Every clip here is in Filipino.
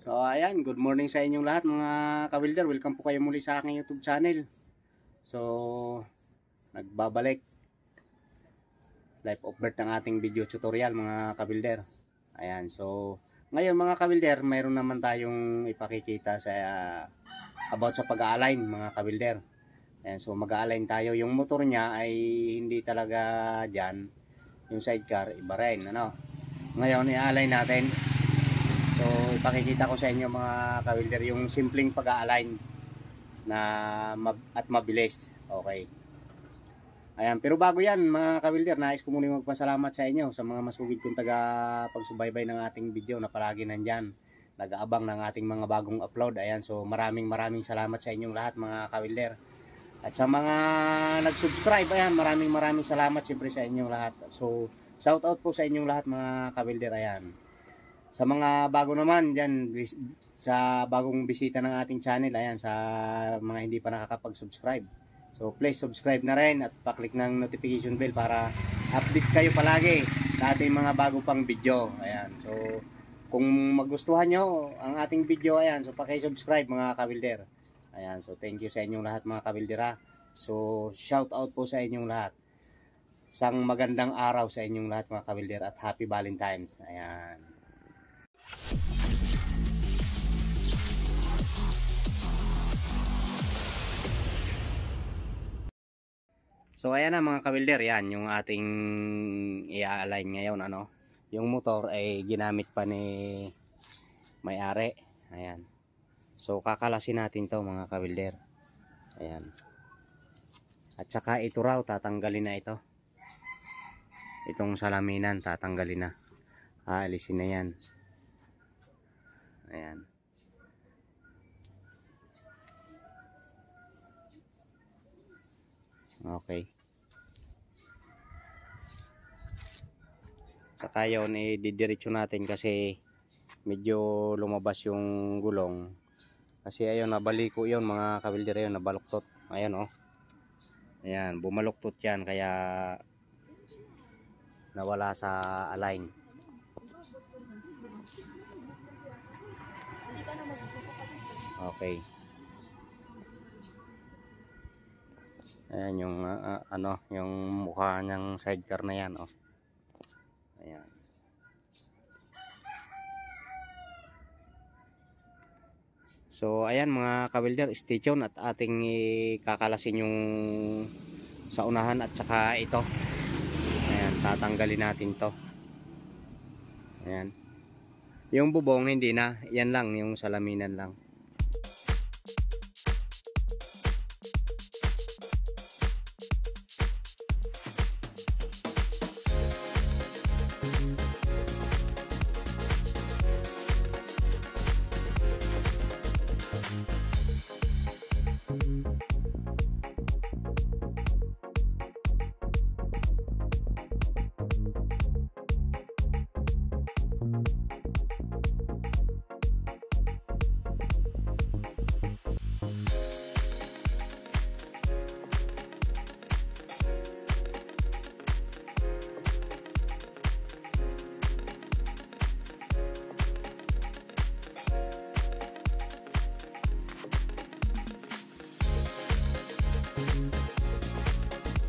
So ayan, good morning sa inyong lahat mga ka-welder. Welcome po kayo muli sa aking YouTube channel. So, nagbabalik life of birth ng ating video tutorial mga ka-welder. Ayan, so ngayon mga ka-welder, mayroon naman tayong ipakikita sa about sa pag-align mga ka-welder. Ayan, so mag-align tayo. Yung motor niya ay hindi talaga dyan. Yung sidecar, iba rin. Ano? Ngayon, i-align natin. So, ipakikita ko sa inyo mga ka-welder yung simpleng pag-align na at mabilis. Okay. Ayan, pero bago yan mga ka-welder, nais ko muna magpasalamat sa inyo sa mga masugid kong taga-pagsubaybay ng ating video na palagi nandyan. Nag-aabang ng ating mga bagong upload. Ayan, so maraming salamat sa inyong lahat mga ka-welder. At sa mga nag-subscribe, ayan, maraming salamat siyempre sa inyong lahat. So, shout out po sa inyong lahat mga ka-welder. Ayan. Sa mga bago naman dyan, sa bagong bisita ng ating channel, ayan, sa mga hindi pa nakakapag-subscribe. So please subscribe na rin at paklik ng notification bell para update kayo palagi sa ating mga bago pang video. Ayan, so kung magustuhan nyo ang ating video, ayan, so paki-subscribe mga ka-welder. Ayan, so thank you sa inyong lahat mga ka-welder ha. So shout out po sa inyong lahat. Isang magandang araw sa inyong lahat mga ka-welder at happy Valentine's. Ayan. So ayan na mga ka-welder, yan yung ating i-align ngayon, ano. Yung motor ay ginamit pa ni may-ari. Ayan. So kakalasin natin 'to mga ka-welder. Ayan. At saka ito raw tatanggalin na ito. Itong salaminan tatanggalin na. Aalisin na 'yan. Ayan. Okay. Saka yun, didiretso natin kasi medyo lumabas yung gulong. Kasi ayun, nabaliko yun mga ka-welder, yun, nabaluktot. Ayan oh. Ayan, bumaluktot yan kaya nawala sa align. Okay. Ayan yung ano, yung mukha niyang sidecar na yan oh. Ayan. So ayan mga ka-welder, stay tuned at ating kakalasin yung sa unahan at saka ito. Ayan, tatanggalin natin to. Ayan. Yung bubong hindi na, yan lang, yung salaminan lang.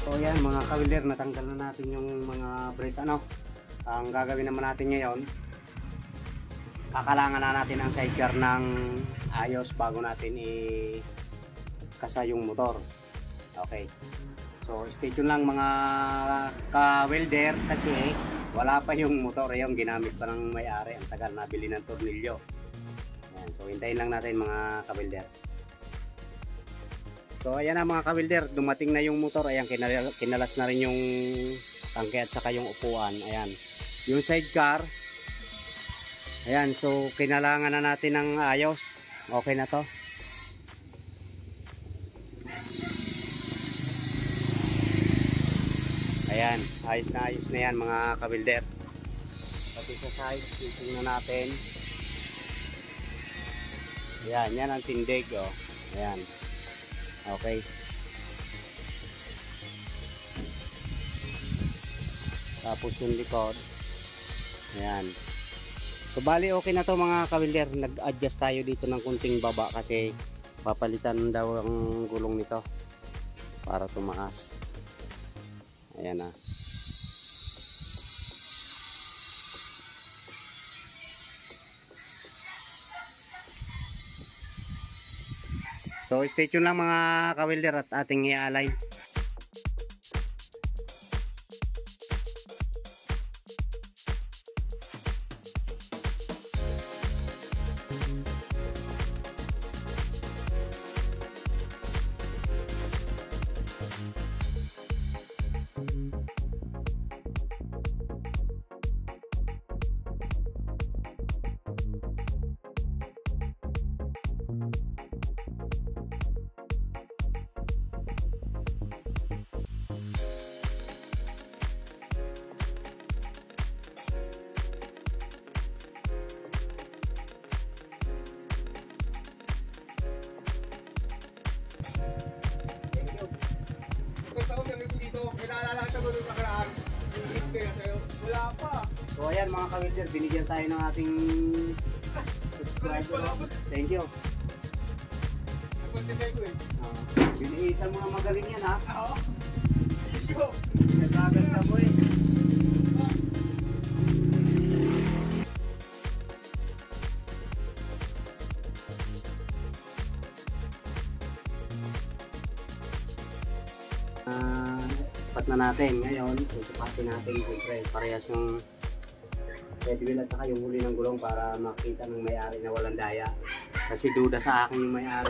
So yan mga ka-welder, natanggal na natin yung mga brace, ano. Ang gagawin naman natin ngayon, kakalangan na natin ang sidecar ng ayos bago natin kasa yung motor. Okay. So stay tuned lang mga ka-welder kasi wala pa yung motor, yung ginamit pa ng may-ari. Ang tagal, nabili ng tornilyo. Ayan, so hintayin lang natin mga ka-welder. So ayan na mga ka-welder, dumating na yung motor. Ayan, kinalas na rin yung tangke at saka yung upuan. Ayan, yung sidecar. Ayan, so kinalangan na natin ng ayos. Okay na to. Ayan, ayos na yan mga ka-welder. Pati sa side, titingnan natin. Ayan, yan ang tindig oh. Ayan. Okay. Tapos yung likod. Ayan. So bali okay na to mga kawilder. Nag-adjust tayo dito ng kunting baba kasi papalitan daw ang gulong nito para tumaas. Ayan na. So stay tuned lang mga kawilder at ating i-align. So ayan mga kawilder, binigyan tayo ng ating subscriber. Thank you. Biniisan mo na magaling yan ha. Oo. Pinagaganda mo eh. Sapat na natin ngayon. Sapatin natin siyempre parehas yung head wheel at saka yung huli ng gulong para makita ng may-ari na walang daya. Kasi duda sa akin yung may-ari.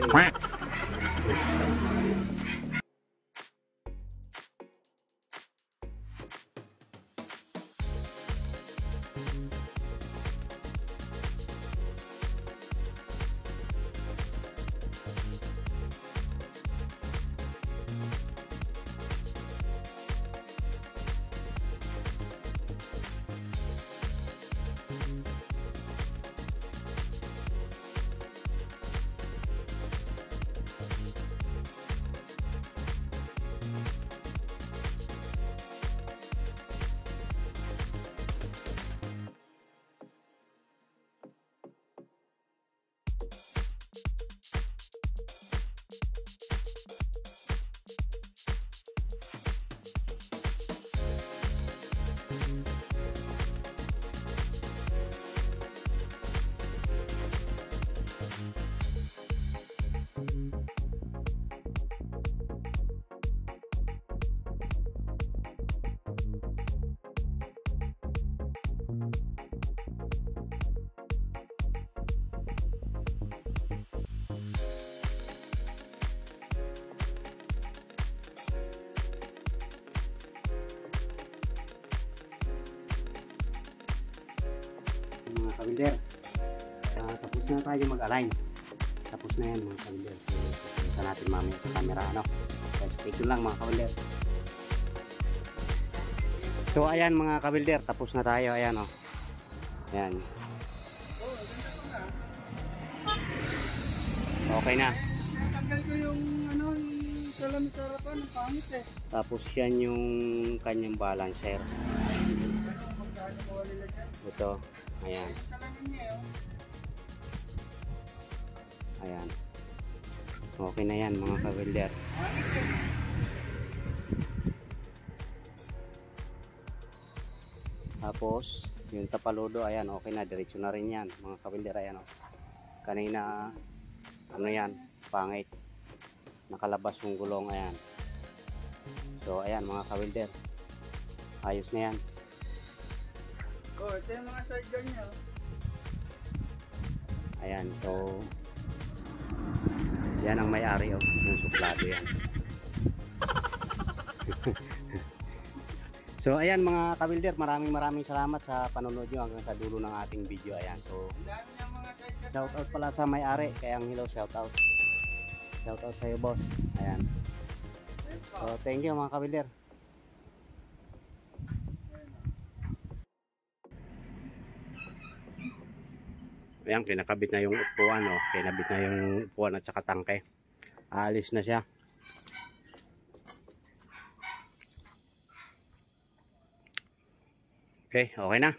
Mga kawilder, tapos na tayo mag-align. Tapos na yan mga kawilder. So, kita natin mamaya sa camera ano. So, stay tuned lang mga kawilder. So ayan mga kawilder, tapos na tayo. Ayan o. Ayan. Okay na. Tanggal ko yung ano, yung salamin sa harapan, ang pangit eh. Tapos yan yung kanyang balancer. Ito. Ayan. Ayan. Okay na yan mga kawilder. Tapos yung tapalodo, ayan, okay na, diretso na rin yan mga kawilder. Ayan o. Kanina ano yan, pangit, nakalabas yung gulong. Ayan. So ayan mga kawilder, ayos na yan. Oh, ito yung mga side guard niya. Ayan, so yan ang may-ari oh, yung suplado yan. So ayan mga kawilder, maraming salamat sa panonood nyo hanggang sa dulo ng ating video. Ayan, so shout out pala sa may-ari, kaya ang hello, shout out sa iyo boss. Ayan, so thank you mga kawilder. Ayan, kinakabit na yung upuan, oh. Kinabit na yung upuan at saka tangke. Aalis na siya. Okay, okay na.